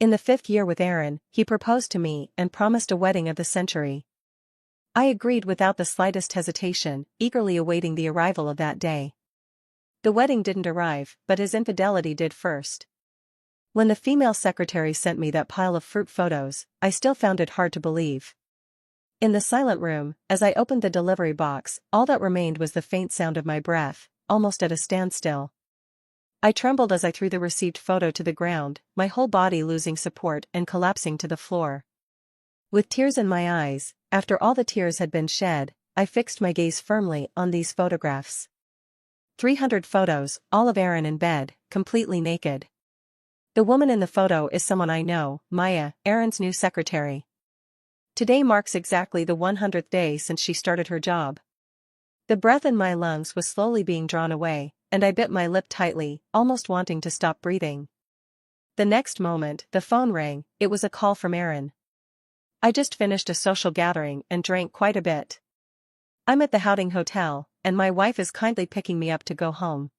In the 5th year with Aaron, he proposed to me and promised a wedding of the century. I agreed without the slightest hesitation, eagerly awaiting the arrival of that day. The wedding didn't arrive, but his infidelity did first. When the female secretary sent me that pile of fruit photos, I still found it hard to believe. In the silent room, as I opened the delivery box, all that remained was the faint sound of my breath, almost at a standstill. I trembled as I threw the received photo to the ground, my whole body losing support and collapsing to the floor. With tears in my eyes, after all the tears had been shed, I fixed my gaze firmly on these photographs. 300 photos, all of Aaron in bed, completely naked. The woman in the photo is someone I know, Maya, Aaron's new secretary. Today marks exactly the 100th day since she started her job. The breath in my lungs was slowly being drawn away, and I bit my lip tightly, almost wanting to stop breathing. The next moment, the phone rang. It was a call from Aaron. I just finished a social gathering and drank quite a bit. I'm at the Houting Hotel, and my wife is kindly picking me up to go home.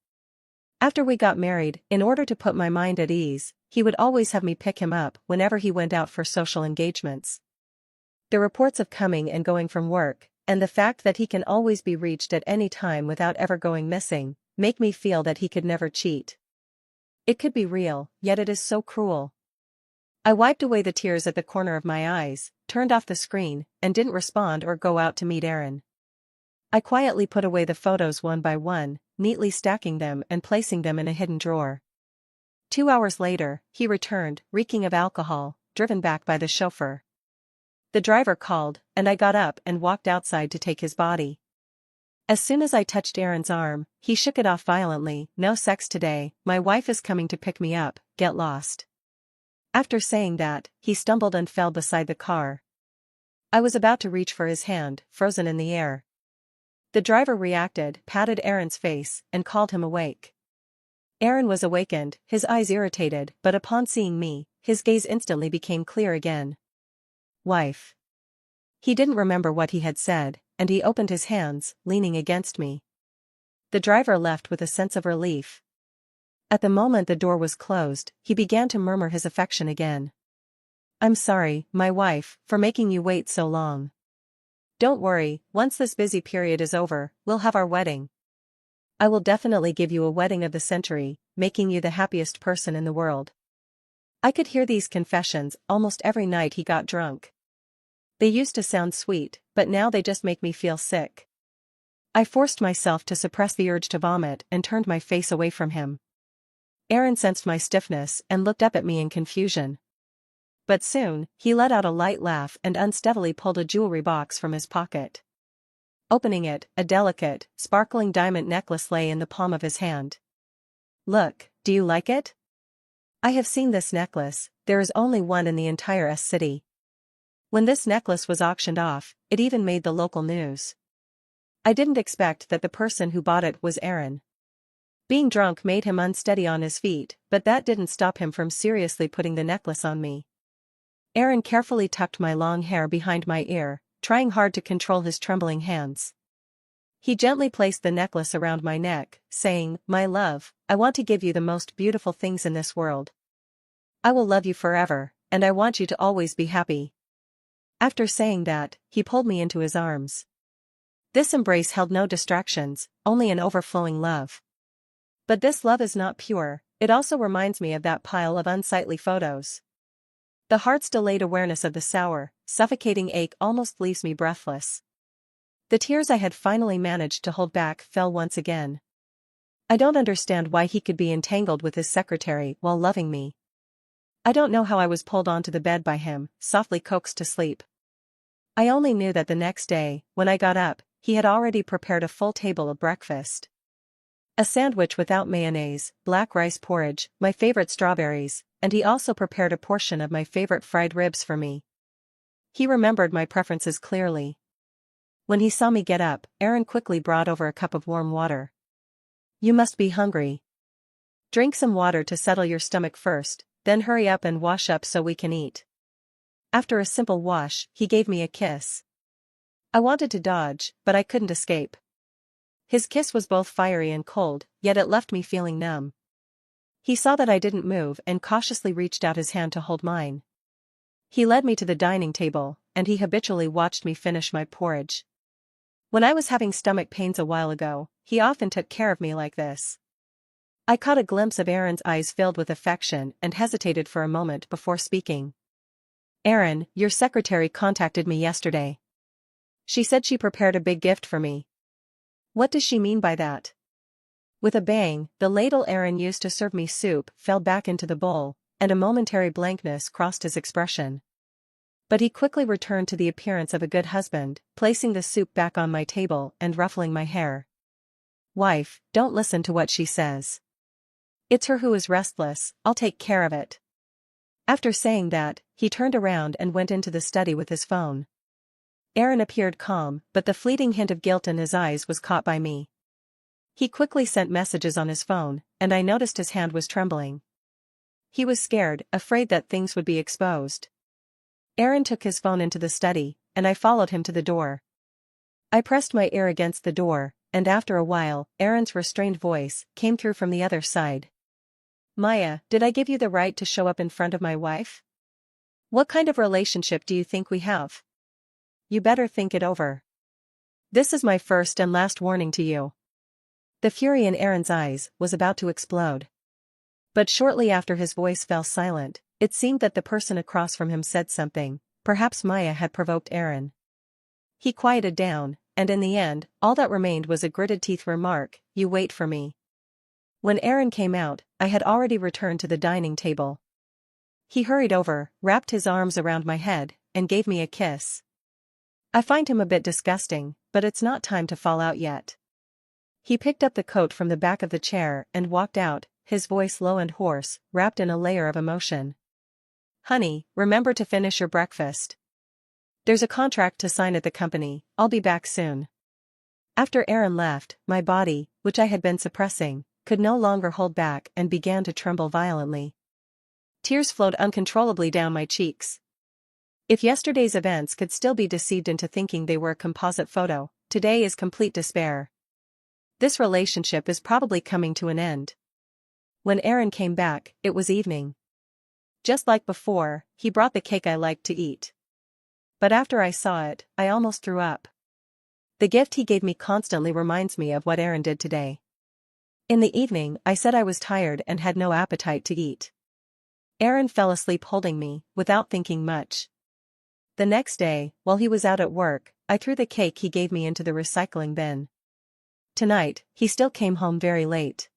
After we got married, in order to put my mind at ease, he would always have me pick him up whenever he went out for social engagements. The reports of coming and going from work, and the fact that he can always be reached at any time without ever going missing, make me feel that he could never cheat. It could be real, yet it is so cruel. I wiped away the tears at the corner of my eyes, turned off the screen, and didn't respond or go out to meet Aaron. I quietly put away the photos one by one, neatly stacking them and placing them in a hidden drawer. 2 hours later, he returned, reeking of alcohol, driven back by the chauffeur. The driver called, and I got up and walked outside to take his body. As soon as I touched Aaron's arm, he shook it off violently. "No sex today, my wife is coming to pick me up, get lost." After saying that, he stumbled and fell beside the car. I was about to reach for his hand, frozen in the air. The driver reacted, patted Aaron's face, and called him awake. Aaron was awakened, his eyes irritated, but upon seeing me, his gaze instantly became clear again. "Wife." He didn't remember what he had said, and he opened his hands, leaning against me. The driver left with a sense of relief. At the moment the door was closed, he began to murmur his affection again. "I'm sorry, my wife, for making you wait so long. Don't worry, once this busy period is over, we'll have our wedding. I will definitely give you a wedding of the century, making you the happiest person in the world." I could hear these confessions almost every night he got drunk. They used to sound sweet, but now they just make me feel sick. I forced myself to suppress the urge to vomit and turned my face away from him. Aaron sensed my stiffness and looked up at me in confusion. But soon, he let out a light laugh and unsteadily pulled a jewelry box from his pocket. Opening it, a delicate, sparkling diamond necklace lay in the palm of his hand. "Look, do you like it? I have seen this necklace, there is only one in the entire city. When this necklace was auctioned off, it even made the local news. I didn't expect that the person who bought it was Aaron." Being drunk made him unsteady on his feet, but that didn't stop him from seriously putting the necklace on me. Aaron carefully tucked my long hair behind my ear, trying hard to control his trembling hands. He gently placed the necklace around my neck, saying, "My love, I want to give you the most beautiful things in this world. I will love you forever, and I want you to always be happy." After saying that, he pulled me into his arms. This embrace held no distractions, only an overflowing love. But this love is not pure, it also reminds me of that pile of unsightly photos. The heart's delayed awareness of the sour, suffocating ache almost leaves me breathless. The tears I had finally managed to hold back fell once again. I don't understand why he could be entangled with his secretary while loving me. I don't know how I was pulled onto the bed by him, softly coaxed to sleep. I only knew that the next day, when I got up, he had already prepared a full table of breakfast. A sandwich without mayonnaise, black rice porridge, my favorite strawberries, and he also prepared a portion of my favorite fried ribs for me. He remembered my preferences clearly. When he saw me get up, Aaron quickly brought over a cup of warm water. "You must be hungry. Drink some water to settle your stomach first, then hurry up and wash up so we can eat." After a simple wash, he gave me a kiss. I wanted to dodge, but I couldn't escape. His kiss was both fiery and cold, yet it left me feeling numb. He saw that I didn't move and cautiously reached out his hand to hold mine. He led me to the dining table, and he habitually watched me finish my porridge. When I was having stomach pains a while ago, he often took care of me like this. I caught a glimpse of Erin's eyes filled with affection and hesitated for a moment before speaking. "Erin, your secretary contacted me yesterday. She said she prepared a big gift for me." "What does she mean by that?" With a bang, the ladle Erin used to serve me soup fell back into the bowl, and a momentary blankness crossed his expression. But he quickly returned to the appearance of a good husband, placing the soup back on my table and ruffling my hair. "Wife, don't listen to what she says. It's her who is restless, I'll take care of it." After saying that, he turned around and went into the study with his phone. Erin appeared calm, but the fleeting hint of guilt in his eyes was caught by me. He quickly sent messages on his phone, and I noticed his hand was trembling. He was scared, afraid that things would be exposed. Erin took his phone into the study, and I followed him to the door. I pressed my ear against the door, and after a while, Erin's restrained voice came through from the other side. "Maya, did I give you the right to show up in front of my wife? What kind of relationship do you think we have? You better think it over. This is my first and last warning to you." The fury in Erin's eyes was about to explode. But shortly after his voice fell silent, it seemed that the person across from him said something. Perhaps Maya had provoked Erin. He quieted down, and in the end, all that remained was a gritted teeth remark, "You wait for me." When Erin came out, I had already returned to the dining table. He hurried over, wrapped his arms around my head, and gave me a kiss. I find him a bit disgusting, but it's not time to fall out yet. He picked up the coat from the back of the chair and walked out, his voice low and hoarse, wrapped in a layer of emotion. "Honey, remember to finish your breakfast. There's a contract to sign at the company, I'll be back soon." After Erin left, my body, which I had been suppressing, could no longer hold back and began to tremble violently. Tears flowed uncontrollably down my cheeks. If yesterday's events could still be deceived into thinking they were a composite photo, today is complete despair. This relationship is probably coming to an end. When Erin came back, it was evening. Just like before, he brought the cake I liked to eat. But after I saw it, I almost threw up. The gift he gave me constantly reminds me of what Erin did today. In the evening, I said I was tired and had no appetite to eat. Erin fell asleep holding me, without thinking much. The next day, while he was out at work, I threw the cake he gave me into the recycling bin. Tonight, he still came home very late.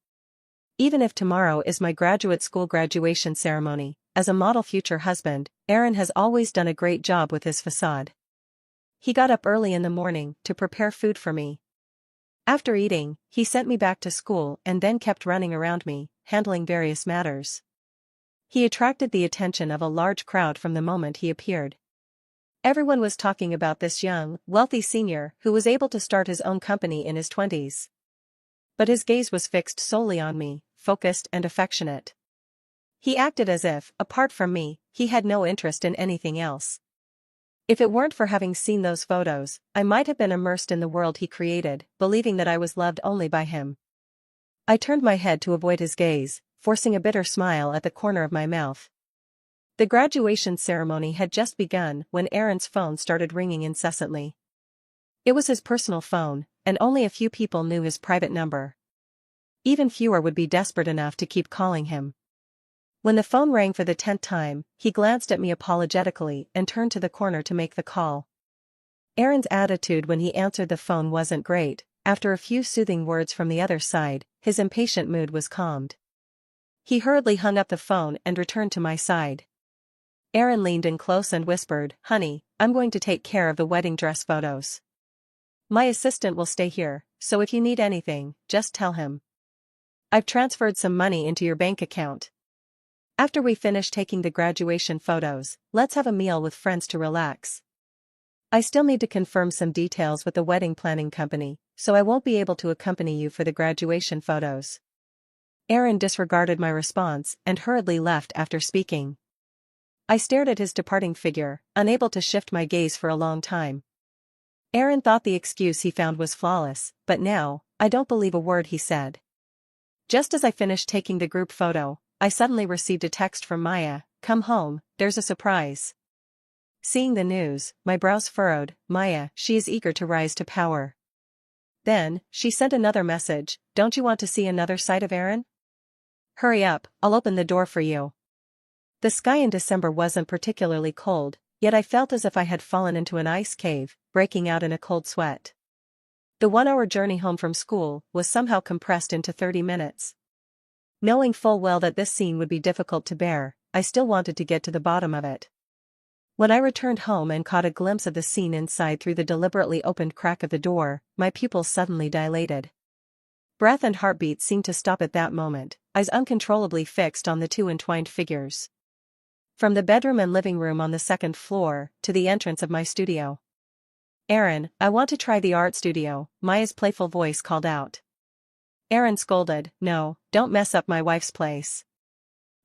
Even if tomorrow is my graduate school graduation ceremony, as a model future husband, Erin has always done a great job with his facade. He got up early in the morning to prepare food for me. After eating, he sent me back to school and then kept running around me, handling various matters. He attracted the attention of a large crowd from the moment he appeared. Everyone was talking about this young, wealthy senior who was able to start his own company in his 20s. But his gaze was fixed solely on me, focused and affectionate. He acted as if, apart from me, he had no interest in anything else. If it weren't for having seen those photos, I might have been immersed in the world he created, believing that I was loved only by him. I turned my head to avoid his gaze, forcing a bitter smile at the corner of my mouth. The graduation ceremony had just begun when Erin's phone started ringing incessantly. It was his personal phone, and only a few people knew his private number. Even fewer would be desperate enough to keep calling him. When the phone rang for the 10th time, he glanced at me apologetically and turned to the corner to make the call. Erin's attitude when he answered the phone wasn't great. After a few soothing words from the other side, his impatient mood was calmed. He hurriedly hung up the phone and returned to my side. Erin leaned in close and whispered, "Honey, I'm going to take care of the wedding dress photos. My assistant will stay here, so if you need anything, just tell him. I've transferred some money into your bank account. After we finish taking the graduation photos, let's have a meal with friends to relax. I still need to confirm some details with the wedding planning company, so I won't be able to accompany you for the graduation photos." Erin disregarded my response and hurriedly left after speaking. I stared at his departing figure, unable to shift my gaze for a long time. Erin thought the excuse he found was flawless, but now, I don't believe a word he said. Just as I finished taking the group photo, I suddenly received a text from Maya, "Come home, there's a surprise." Seeing the news, my brows furrowed. Maya, she is eager to rise to power. Then, she sent another message, "Don't you want to see another side of Aaron? Hurry up, I'll open the door for you." The sky in December wasn't particularly cold, yet I felt as if I had fallen into an ice cave, breaking out in a cold sweat. The 1-hour journey home from school was somehow compressed into 30 minutes. Knowing full well that this scene would be difficult to bear, I still wanted to get to the bottom of it. When I returned home and caught a glimpse of the scene inside through the deliberately opened crack of the door, my pupils suddenly dilated. Breath and heartbeat seemed to stop at that moment, eyes uncontrollably fixed on the two entwined figures. From the bedroom and living room on the second floor, to the entrance of my studio. "Aaron, I want to try the art studio," Maya's playful voice called out. Aaron scolded, "No, don't mess up my wife's place."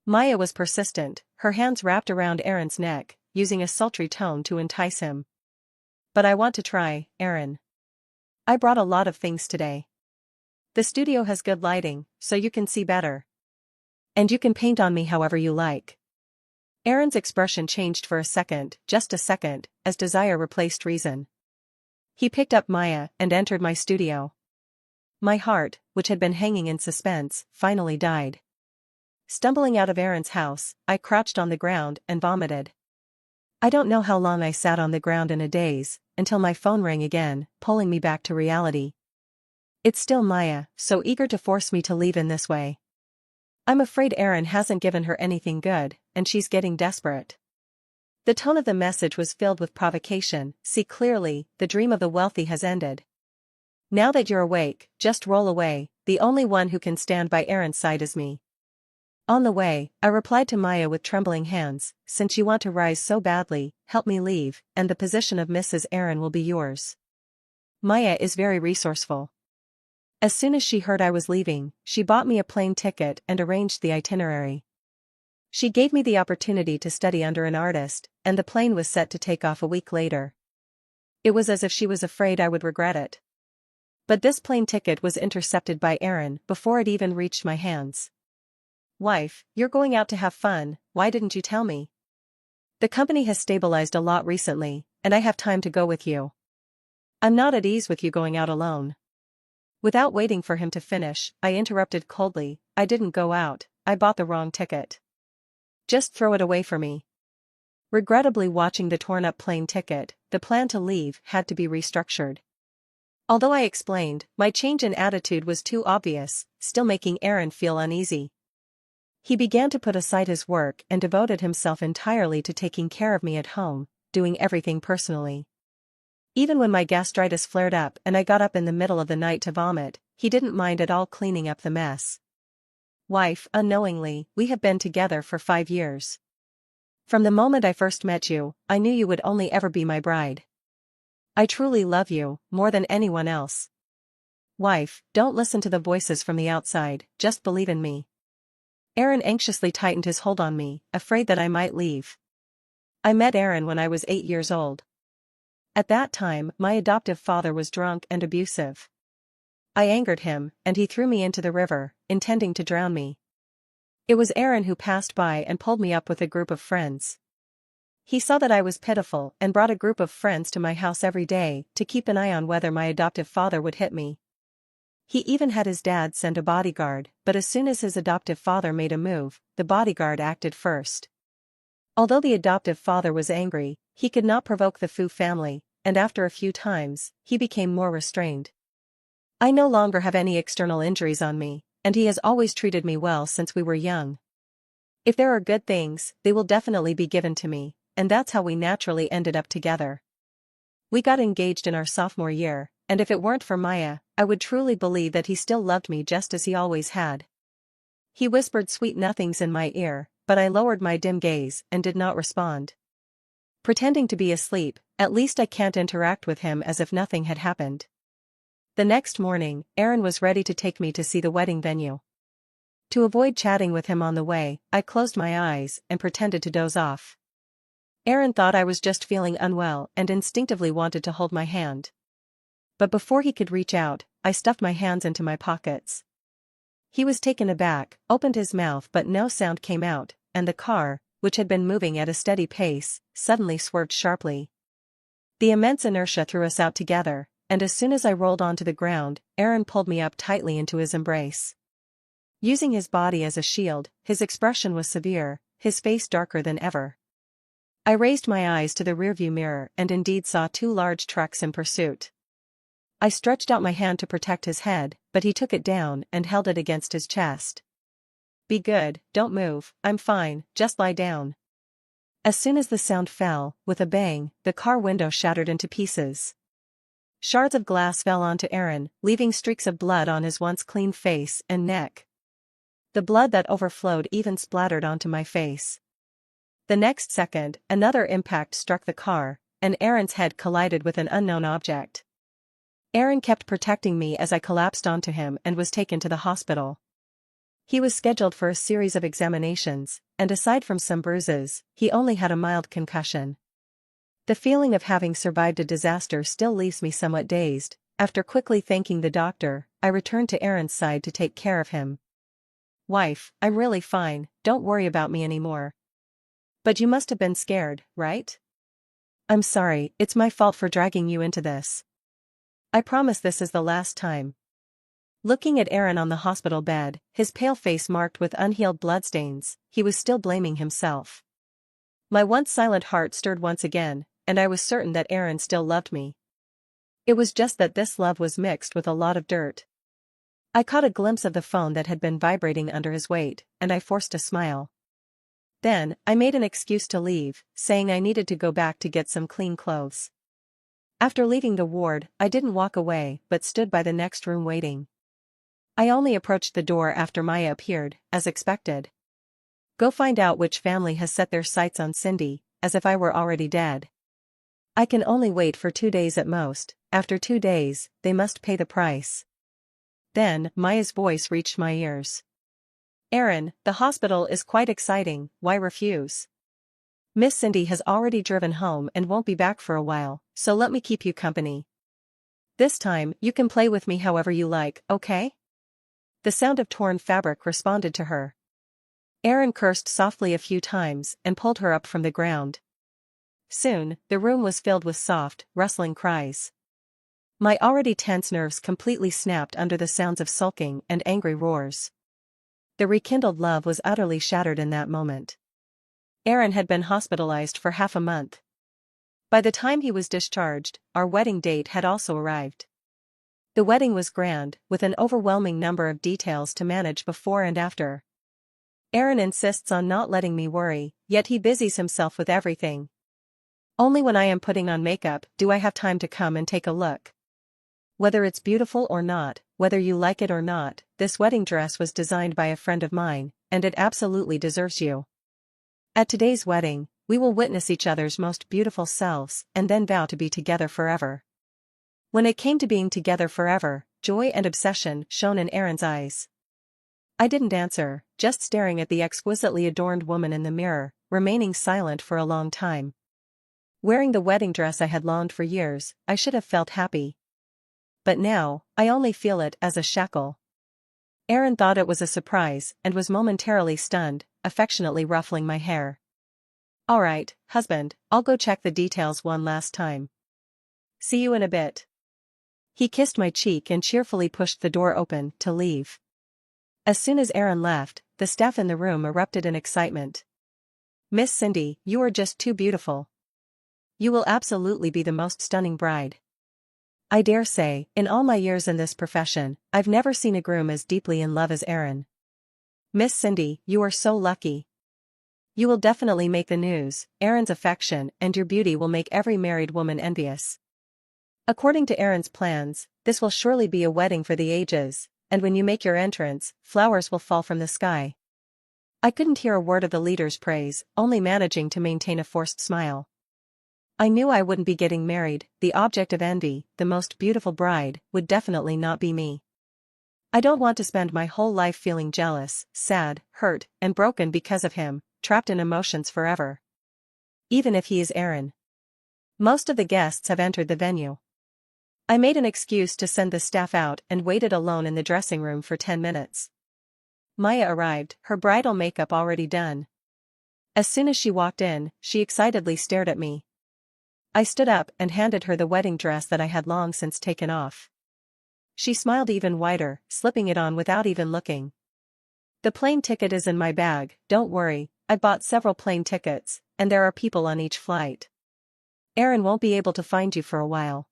Maya was persistent, her hands wrapped around Aaron's neck, using a sultry tone to entice him. "But I want to try, Aaron. I brought a lot of things today. The studio has good lighting, so you can see better. And you can paint on me however you like." Aaron's expression changed for a second, just a second, as desire replaced reason. He picked up Maya and entered my studio. My heart, which had been hanging in suspense, finally died. Stumbling out of Aaron's house, I crouched on the ground and vomited. I don't know how long I sat on the ground in a daze, until my phone rang again, pulling me back to reality. It's still Maya, so eager to force me to leave in this way. I'm afraid Aaron hasn't given her anything good, and she's getting desperate. The tone of the message was filled with provocation. "See clearly, the dream of the wealthy has ended. Now that you're awake, just roll away, the only one who can stand by Aaron's side is me." On the way, I replied to Maya with trembling hands, "Since you want to rise so badly, help me leave, and the position of Mrs. Aaron will be yours." Maya is very resourceful. As soon as she heard I was leaving, she bought me a plane ticket and arranged the itinerary. She gave me the opportunity to study under an artist, and the plane was set to take off a week later. It was as if she was afraid I would regret it. But this plane ticket was intercepted by Aaron before it even reached my hands. "Wife, you're going out to have fun, why didn't you tell me? The company has stabilized a lot recently, and I have time to go with you. I'm not at ease with you going out alone." Without waiting for him to finish, I interrupted coldly, "I didn't go out, I bought the wrong ticket. Just throw it away for me." Regrettably watching the torn-up plane ticket, the plan to leave had to be restructured. Although I explained, my change in attitude was too obvious, still making Aaron feel uneasy. He began to put aside his work and devoted himself entirely to taking care of me at home, doing everything personally. Even when my gastritis flared up and I got up in the middle of the night to vomit, he didn't mind at all cleaning up the mess. "Wife, unknowingly, we have been together for 5 years. From the moment I first met you, I knew you would only ever be my bride. I truly love you, more than anyone else. Wife, don't listen to the voices from the outside, just believe in me." Aaron anxiously tightened his hold on me, afraid that I might leave. I met Aaron when I was 8 years old. At that time, my adoptive father was drunk and abusive. I angered him, and he threw me into the river, intending to drown me. It was Aaron who passed by and pulled me up with a group of friends. He saw that I was pitiful and brought a group of friends to my house every day to keep an eye on whether my adoptive father would hit me. He even had his dad send a bodyguard, but as soon as his adoptive father made a move, the bodyguard acted first. Although the adoptive father was angry, he could not provoke the Fu family, and after a few times, he became more restrained. I no longer have any external injuries on me, and he has always treated me well since we were young. If there are good things, they will definitely be given to me, and that's how we naturally ended up together. We got engaged in our sophomore year, and if it weren't for Maya, I would truly believe that he still loved me just as he always had. He whispered sweet nothings in my ear, but I lowered my dim gaze and did not respond. Pretending to be asleep, at least I can't interact with him as if nothing had happened. The next morning, Aaron was ready to take me to see the wedding venue. To avoid chatting with him on the way, I closed my eyes and pretended to doze off. Aaron thought I was just feeling unwell and instinctively wanted to hold my hand. But before he could reach out, I stuffed my hands into my pockets. He was taken aback, opened his mouth but no sound came out, and the car, which had been moving at a steady pace, suddenly swerved sharply. The immense inertia threw us out together, and as soon as I rolled onto the ground, Aaron pulled me up tightly into his embrace. Using his body as a shield, his expression was severe, his face darker than ever. I raised my eyes to the rearview mirror and indeed saw two large trucks in pursuit. I stretched out my hand to protect his head, but he took it down and held it against his chest. "Be good, don't move, I'm fine, just lie down." As soon as the sound fell, with a bang, the car window shattered into pieces. Shards of glass fell onto Aaron, leaving streaks of blood on his once clean face and neck. The blood that overflowed even splattered onto my face. The next second, another impact struck the car, and Aaron's head collided with an unknown object. Aaron kept protecting me as I collapsed onto him and was taken to the hospital. He was scheduled for a series of examinations, and aside from some bruises, he only had a mild concussion. The feeling of having survived a disaster still leaves me somewhat dazed. After quickly thanking the doctor, I returned to Aaron's side to take care of him. "Wife, I'm really fine, don't worry about me anymore." "But you must have been scared, right?" "I'm sorry, it's my fault for dragging you into this. I promise this is the last time." Looking at Aaron on the hospital bed, his pale face marked with unhealed bloodstains, he was still blaming himself. My once silent heart stirred once again, and I was certain that Aaron still loved me. It was just that this love was mixed with a lot of dirt. I caught a glimpse of the phone that had been vibrating under his weight, and I forced a smile. Then, I made an excuse to leave, saying I needed to go back to get some clean clothes. After leaving the ward, I didn't walk away but stood by the next room waiting. I only approached the door after Maya appeared, as expected. "Go find out which family has set their sights on Cindy," as if I were already dead. "I can only wait for 2 days at most, after 2 days, they must pay the price." Then, Maya's voice reached my ears. "Aaron, the hospital is quite exciting, why refuse? Miss Cindy has already driven home and won't be back for a while, so let me keep you company. This time, you can play with me however you like, okay?" The sound of torn fabric responded to her. Aaron cursed softly a few times and pulled her up from the ground. Soon, the room was filled with soft, rustling cries. My already tense nerves completely snapped under the sounds of sulking and angry roars. The rekindled love was utterly shattered in that moment. Aaron had been hospitalized for half a month. By the time he was discharged, our wedding date had also arrived. The wedding was grand, with an overwhelming number of details to manage before and after. Aaron insists on not letting me worry, yet he busies himself with everything. Only when I am putting on makeup do I have time to come and take a look. "Whether it's beautiful or not, whether you like it or not, this wedding dress was designed by a friend of mine, and it absolutely deserves you. At today's wedding, we will witness each other's most beautiful selves and then vow to be together forever." When it came to being together forever, joy and obsession shone in Aaron's eyes. I didn't answer, just staring at the exquisitely adorned woman in the mirror, remaining silent for a long time. Wearing the wedding dress I had longed for years, I should have felt happy. But now, I only feel it as a shackle. Aaron thought it was a surprise and was momentarily stunned, affectionately ruffling my hair. "All right, husband, I'll go check the details one last time. See you in a bit." He kissed my cheek and cheerfully pushed the door open to leave. As soon as Aaron left, the staff in the room erupted in excitement. "Miss Cindy, you are just too beautiful. You will absolutely be the most stunning bride. I dare say, in all my years in this profession, I've never seen a groom as deeply in love as Aaron. Miss Cindy, you are so lucky. You will definitely make the news. Aaron's affection and your beauty will make every married woman envious. According to Aaron's plans, this will surely be a wedding for the ages, and when you make your entrance, flowers will fall from the sky." I couldn't hear a word of the leader's praise, only managing to maintain a forced smile. I knew I wouldn't be getting married, the object of envy, the most beautiful bride, would definitely not be me. I don't want to spend my whole life feeling jealous, sad, hurt, and broken because of him, trapped in emotions forever. Even if he is Aaron. Most of the guests have entered the venue. I made an excuse to send the staff out and waited alone in the dressing room for 10 minutes. Maya arrived, her bridal makeup already done. As soon as she walked in, she excitedly stared at me. I stood up and handed her the wedding dress that I had long since taken off. She smiled even wider, slipping it on without even looking. The plane ticket is in my bag, don't worry, I bought several plane tickets, and there are people on each flight. Aaron won't be able to find you for a while.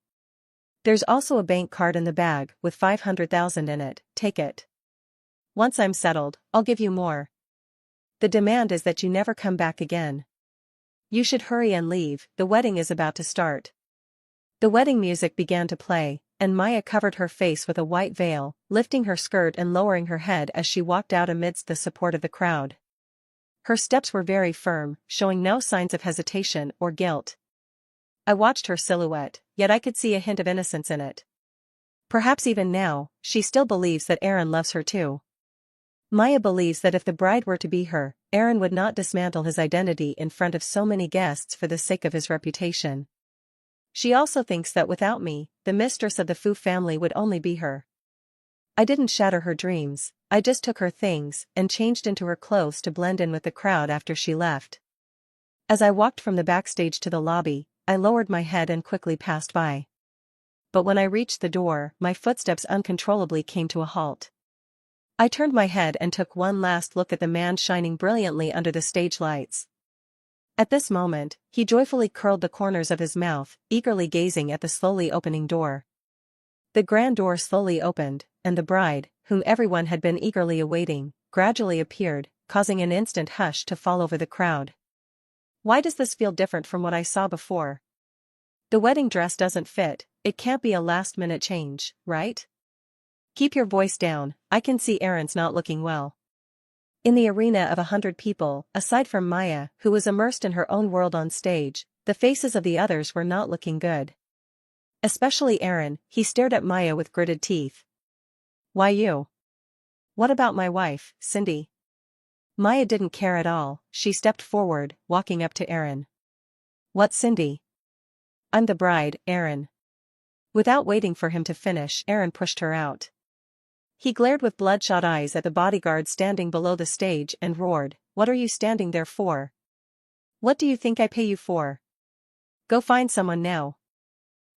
There's also a bank card in the bag with 500,000 in it, take it. Once I'm settled, I'll give you more. The demand is that you never come back again. You should hurry and leave, the wedding is about to start. The wedding music began to play, and Maya covered her face with a white veil, lifting her skirt and lowering her head as she walked out amidst the support of the crowd. Her steps were very firm, showing no signs of hesitation or guilt. I watched her silhouette, yet I could see a hint of innocence in it. Perhaps even now, she still believes that Aaron loves her too. Maya believes that if the bride were to be her, Aaron would not dismantle his identity in front of so many guests for the sake of his reputation. She also thinks that without me, the mistress of the Fu family would only be her. I didn't shatter her dreams, I just took her things and changed into her clothes to blend in with the crowd after she left. As I walked from the backstage to the lobby, I lowered my head and quickly passed by. But when I reached the door, my footsteps uncontrollably came to a halt. I turned my head and took one last look at the man shining brilliantly under the stage lights. At this moment, he joyfully curled the corners of his mouth, eagerly gazing at the slowly opening door. The grand door slowly opened, and the bride, whom everyone had been eagerly awaiting, gradually appeared, causing an instant hush to fall over the crowd. Why does this feel different from what I saw before? The wedding dress doesn't fit, it can't be a last-minute change, right? Keep your voice down, I can see Aaron's not looking well. In the arena of 100 people, aside from Maya, who was immersed in her own world on stage, the faces of the others were not looking good. Especially Aaron, he stared at Maya with gritted teeth. Why you? What about my wife, Cindy? Maya didn't care at all, she stepped forward, walking up to Aaron. What Cindy? I'm the bride, Aaron. Without waiting for him to finish, Aaron pushed her out. He glared with bloodshot eyes at the bodyguard standing below the stage and roared, "What are you standing there for? What do you think I pay you for? Go find someone now."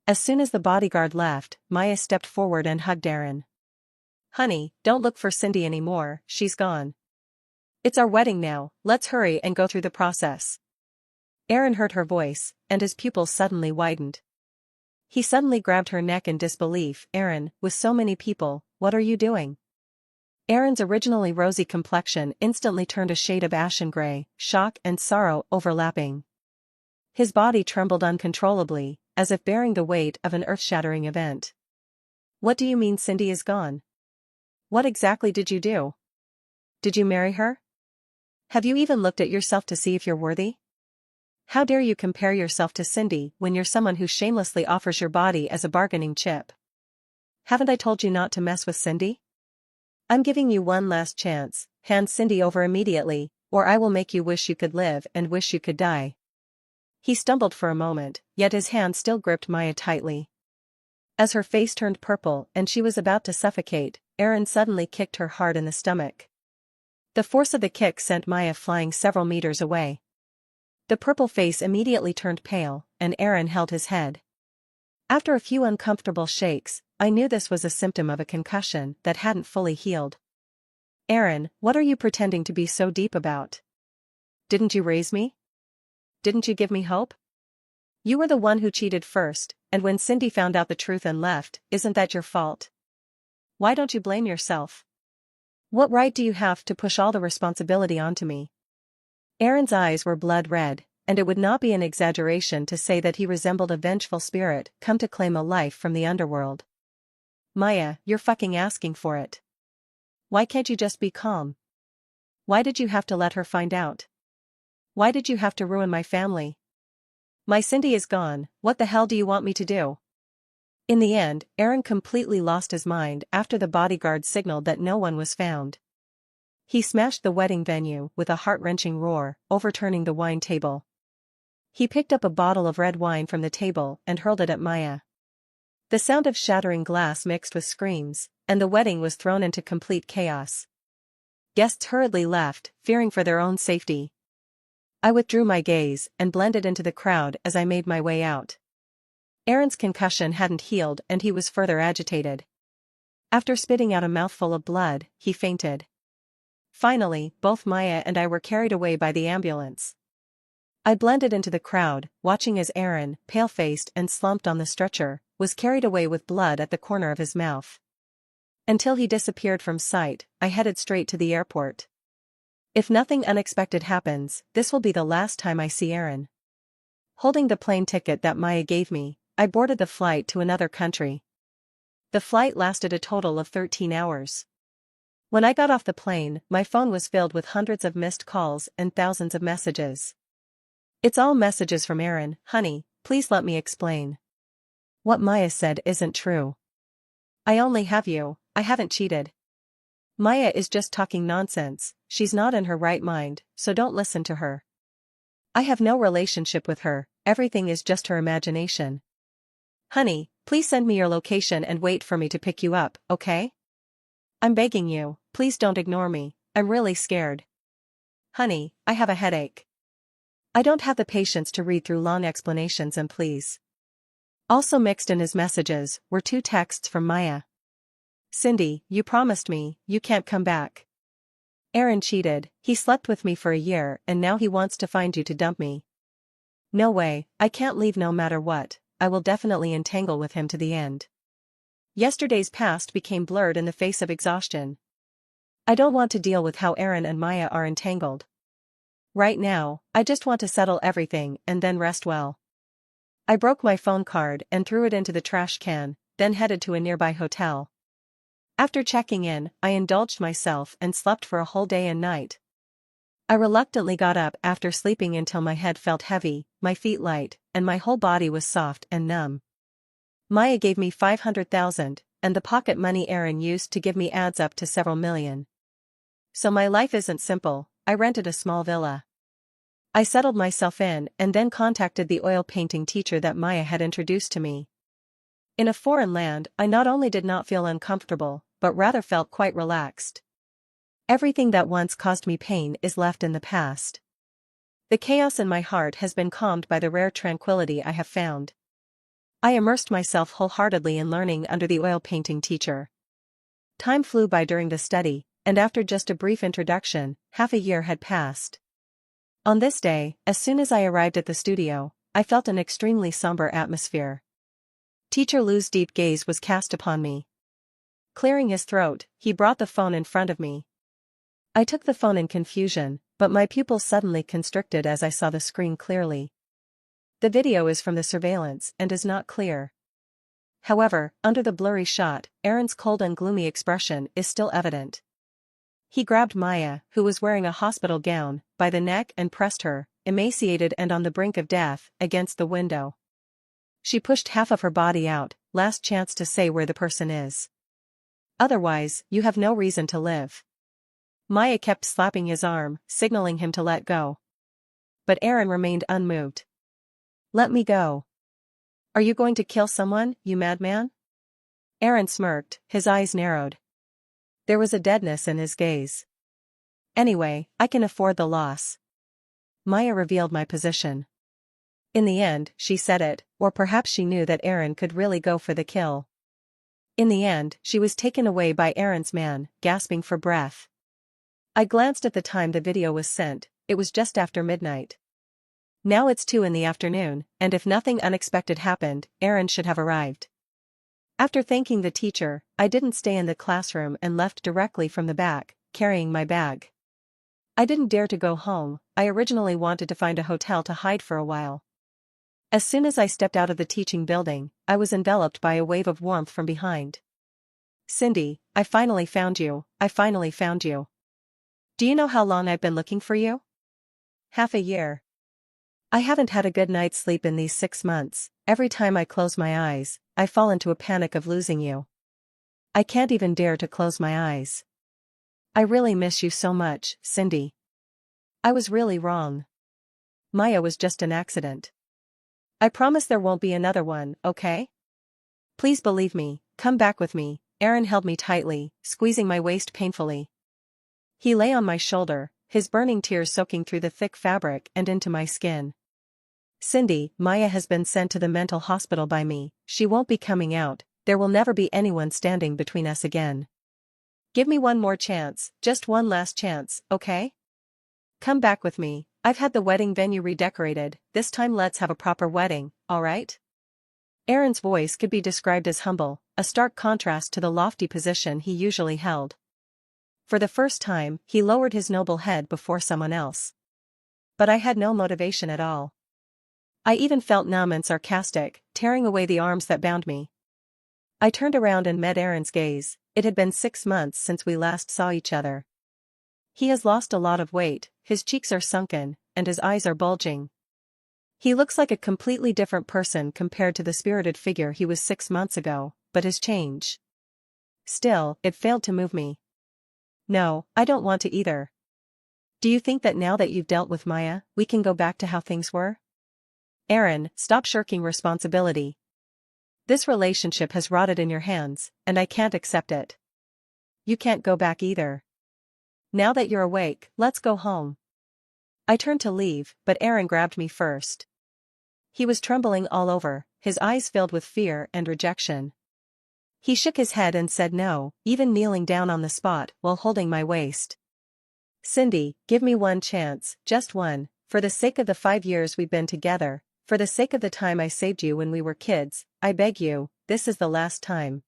As soon as the bodyguard left, Maya stepped forward and hugged Aaron. "Honey, don't look for Cindy anymore, she's gone. It's our wedding now, let's hurry and go through the process." Aaron heard her voice, and his pupils suddenly widened. He suddenly grabbed her neck in disbelief. "Aaron, with so many people, what are you doing?" Aaron's originally rosy complexion instantly turned a shade of ashen gray, shock and sorrow overlapping. His body trembled uncontrollably, as if bearing the weight of an earth-shattering event. "What do you mean Cindy is gone? What exactly did you do? Did you marry her? Have you even looked at yourself to see if you're worthy? How dare you compare yourself to Cindy when you're someone who shamelessly offers your body as a bargaining chip? Haven't I told you not to mess with Cindy? I'm giving you one last chance, hand Cindy over immediately, or I will make you wish you could live and wish you could die." He stumbled for a moment, yet his hand still gripped Maya tightly. As her face turned purple and she was about to suffocate, Aaron suddenly kicked her hard in the stomach. The force of the kick sent Maya flying several meters away. The purple face immediately turned pale, and Aaron held his head. After a few uncomfortable shakes, I knew this was a symptom of a concussion that hadn't fully healed. "Aaron, what are you pretending to be so deep about? Didn't you raise me? Didn't you give me hope? You were the one who cheated first, and when Cindy found out the truth and left, isn't that your fault? Why don't you blame yourself? What right do you have to push all the responsibility onto me?" Aaron's eyes were blood red, and it would not be an exaggeration to say that he resembled a vengeful spirit come to claim a life from the underworld. "Maya, you're fucking asking for it. Why can't you just be calm? Why did you have to let her find out? Why did you have to ruin my family? My Cindy is gone, what the hell do you want me to do?" In the end, Aaron completely lost his mind after the bodyguard signaled that no one was found. He smashed the wedding venue with a heart-wrenching roar, overturning the wine table. He picked up a bottle of red wine from the table and hurled it at Maya. The sound of shattering glass mixed with screams, and the wedding was thrown into complete chaos. Guests hurriedly left, fearing for their own safety. I withdrew my gaze and blended into the crowd as I made my way out. Aaron's concussion hadn't healed and he was further agitated. After spitting out a mouthful of blood, he fainted. Finally, both Maya and I were carried away by the ambulance. I blended into the crowd, watching as Aaron, pale-faced and slumped on the stretcher, was carried away with blood at the corner of his mouth. Until he disappeared from sight, I headed straight to the airport. If nothing unexpected happens, this will be the last time I see Aaron. Holding the plane ticket that Maya gave me, I boarded the flight to another country. The flight lasted a total of 13 hours. When I got off the plane, my phone was filled with hundreds of missed calls and thousands of messages. It's all messages from Aaron. Honey, please let me explain. What Maya said isn't true. I only have you, I haven't cheated. Maya is just talking nonsense, she's not in her right mind, so don't listen to her. I have no relationship with her, everything is just her imagination. Honey, please send me your location and wait for me to pick you up, okay? I'm begging you, please don't ignore me, I'm really scared. Honey, I have a headache. I don't have the patience to read through long explanations and please. Also mixed in his messages were 2 texts from Maya. Cindy, you promised me, you can't come back. Aaron cheated, he slept with me for a year and now he wants to find you to dump me. No way, I can't leave no matter what, I will definitely entangle with him to the end. Yesterday's past became blurred in the face of exhaustion. I don't want to deal with how Aaron and Maya are entangled. Right now, I just want to settle everything and then rest well. I broke my phone card and threw it into the trash can, then headed to a nearby hotel. After checking in, I indulged myself and slept for a whole day and night. I reluctantly got up after sleeping until my head felt heavy, my feet light, and my whole body was soft and numb. Maya gave me $500,000, and the pocket money Aaron used to give me adds up to several million. So my life isn't simple, I rented a small villa. I settled myself in and then contacted the oil painting teacher that Maya had introduced to me. In a foreign land, I not only did not feel uncomfortable, but rather felt quite relaxed. Everything that once caused me pain is left in the past. The chaos in my heart has been calmed by the rare tranquility I have found. I immersed myself wholeheartedly in learning under the oil painting teacher. Time flew by during the study, and after just a brief introduction, half a year had passed. On this day, as soon as I arrived at the studio, I felt an extremely somber atmosphere. Teacher Lou's deep gaze was cast upon me. Clearing his throat, he brought the phone in front of me. I took the phone in confusion, but my pupils suddenly constricted as I saw the screen clearly. The video is from the surveillance and is not clear. However, under the blurry shot, Aaron's cold and gloomy expression is still evident. He grabbed Maya, who was wearing a hospital gown, by the neck and pressed her, emaciated and on the brink of death, against the window. She pushed half of her body out, last chance to say where the person is. Otherwise, you have no reason to live. Maya kept slapping his arm, signaling him to let go. But Aaron remained unmoved. Let me go. Are you going to kill someone, you madman? Aaron smirked, his eyes narrowed. There was a deadness in his gaze. Anyway, I can afford the loss. Maya revealed my position. In the end, she said it, or perhaps she knew that Aaron could really go for the kill. In the end, she was taken away by Aaron's man, gasping for breath. I glanced at the time the video was sent, it was just after midnight. Now it's 2 in the afternoon, and if nothing unexpected happened, Aaron should have arrived. After thanking the teacher, I didn't stay in the classroom and left directly from the back, carrying my bag. I didn't dare to go home, I originally wanted to find a hotel to hide for a while. As soon as I stepped out of the teaching building, I was enveloped by a wave of warmth from behind. Cindy, I finally found you, I finally found you. Do you know how long I've been looking for you? Half a year. I haven't had a good night's sleep in these 6 months, every time I close my eyes, I fall into a panic of losing you. I can't even dare to close my eyes. I really miss you so much, Cindy. I was really wrong. Maya was just an accident. I promise there won't be another one, okay? Please believe me, come back with me. Aaron held me tightly, squeezing my waist painfully. He lay on my shoulder, his burning tears soaking through the thick fabric and into my skin. Cindy, Maya has been sent to the mental hospital by me, she won't be coming out, there will never be anyone standing between us again. Give me one more chance, just one last chance, okay? Come back with me, I've had the wedding venue redecorated, this time let's have a proper wedding, alright? Aaron's voice could be described as humble, a stark contrast to the lofty position he usually held. For the first time, he lowered his noble head before someone else. But I had no motivation at all. I even felt numb and sarcastic, tearing away the arms that bound me. I turned around and met Aaron's gaze. It had been 6 months since we last saw each other. He has lost a lot of weight, his cheeks are sunken, and his eyes are bulging. He looks like a completely different person compared to the spirited figure he was 6 months ago, but his change. Still, it failed to move me. No, I don't want to either. Do you think that now that you've dealt with Maya, we can go back to how things were? Aaron, stop shirking responsibility. This relationship has rotted in your hands, and I can't accept it. You can't go back either. Now that you're awake, let's go home. I turned to leave, but Aaron grabbed me first. He was trembling all over, his eyes filled with fear and rejection. He shook his head and said no, even kneeling down on the spot while holding my waist. Cindy, give me one chance, just one, for the sake of the 5 years we've been together. For the sake of the time I saved you when we were kids, I beg you, this is the last time.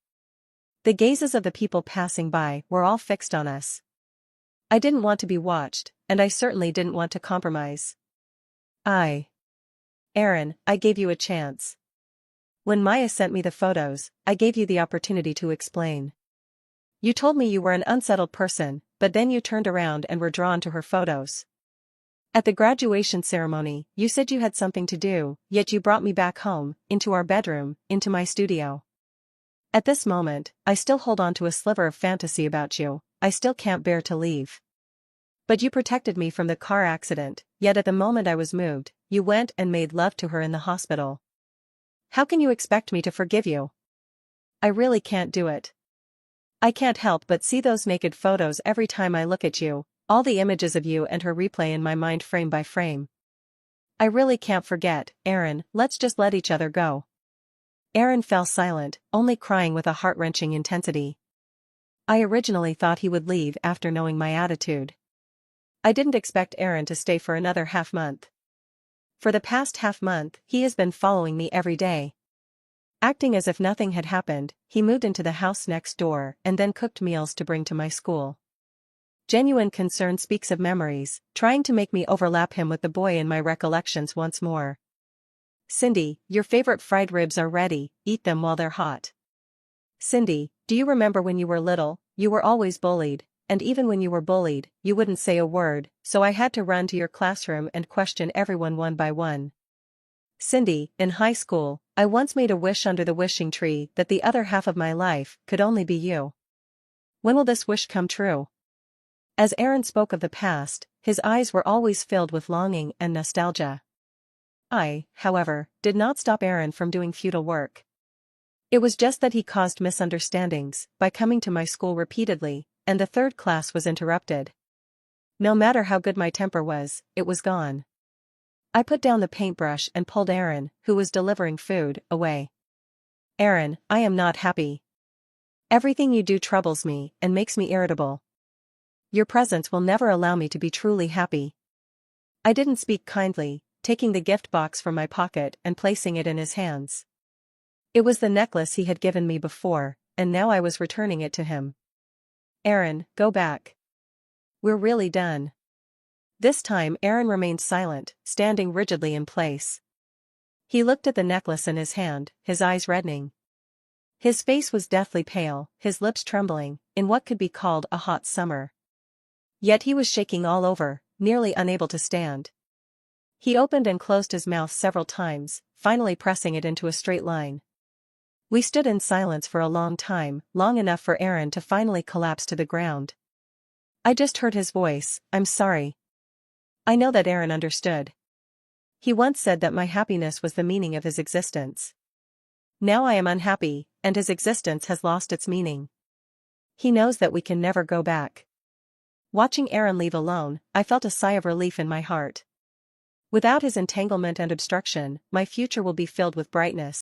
The gazes of the people passing by were all fixed on us. I didn't want to be watched, and I certainly didn't want to compromise. Aaron, I gave you a chance. When Maya sent me the photos, I gave you the opportunity to explain. You told me you were an unsettled person, but then you turned around and were drawn to her photos. At the graduation ceremony, you said you had something to do, yet you brought me back home, into our bedroom, into my studio. At this moment, I still hold on to a sliver of fantasy about you, I still can't bear to leave. But you protected me from the car accident, yet at the moment I was moved, you went and made love to her in the hospital. How can you expect me to forgive you? I really can't do it. I can't help but see those naked photos every time I look at you. All the images of you and her replay in my mind frame by frame. I really can't forget, Aaron, let's just let each other go. Aaron fell silent, only crying with a heart-wrenching intensity. I originally thought he would leave after knowing my attitude. I didn't expect Aaron to stay for another half-month. For the past half-month, he has been following me every day. Acting as if nothing had happened, he moved into the house next door and then cooked meals to bring to my school. Genuine concern speaks of memories, trying to make me overlap him with the boy in my recollections once more. Cindy, your favorite fried ribs are ready, eat them while they're hot. Cindy, do you remember when you were little, you were always bullied, and even when you were bullied, you wouldn't say a word, so I had to run to your classroom and question everyone one by one. Cindy, in high school, I once made a wish under the wishing tree that the other half of my life could only be you. When will this wish come true? As Aaron spoke of the past, his eyes were always filled with longing and nostalgia. I, however, did not stop Aaron from doing futile work. It was just that he caused misunderstandings by coming to my school repeatedly, and the 3rd class was interrupted. No matter how good my temper was, it was gone. I put down the paintbrush and pulled Aaron, who was delivering food, away. Aaron, I am not happy. Everything you do troubles me and makes me irritable. Your presence will never allow me to be truly happy. I didn't speak kindly, taking the gift box from my pocket and placing it in his hands. It was the necklace he had given me before, and now I was returning it to him. Aaron, go back. We're really done. This time Aaron remained silent, standing rigidly in place. He looked at the necklace in his hand, his eyes reddening. His face was deathly pale, his lips trembling, in what could be called a hot summer. Yet he was shaking all over, nearly unable to stand. He opened and closed his mouth several times, finally pressing it into a straight line. We stood in silence for a long time, long enough for Aaron to finally collapse to the ground. I just heard his voice, I'm sorry. I know that Aaron understood. He once said that my happiness was the meaning of his existence. Now I am unhappy, and his existence has lost its meaning. He knows that we can never go back. Watching Aaron leave alone, I felt a sigh of relief in my heart. Without his entanglement and obstruction, my future will be filled with brightness.